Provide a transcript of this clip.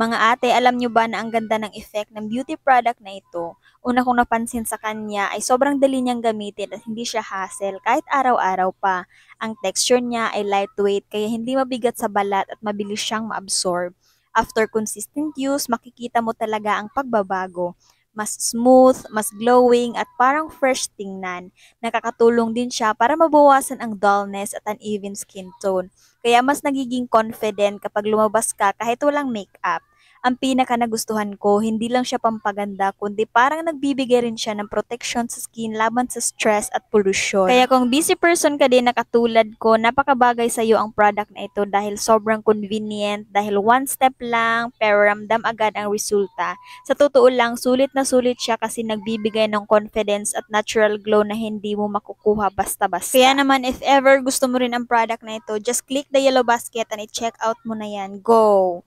Mga ate, alam nyo ba na ang ganda ng effect ng beauty product na ito? Una kong napansin sa kanya ay sobrang dali niyang gamitin at hindi siya hassle kahit araw-araw pa. Ang texture niya ay lightweight kaya hindi mabigat sa balat at mabilis siyang ma-absorb. After consistent use, makikita mo talaga ang pagbabago. Mas smooth, mas glowing at parang fresh tingnan. Nakakatulong din siya para mabawasan ang dullness at uneven skin tone. Kaya mas nagiging confident kapag lumabas ka kahit walang makeup. Ang pinaka nagustuhan ko, hindi lang siya pampaganda, kundi parang nagbibigay rin siya ng protection sa skin laban sa stress at pollution. Kaya kung busy person ka din na katulad ko, napakabagay sa iyo ang product na ito dahil sobrang convenient, dahil one step lang, pero ramdam agad ang resulta. Sa totoo lang, sulit na sulit siya kasi nagbibigay ng confidence at natural glow na hindi mo makukuha basta-basta. Kaya naman, if ever gusto mo rin ang product na ito, just click the yellow basket and i-check out mo na yan. Go!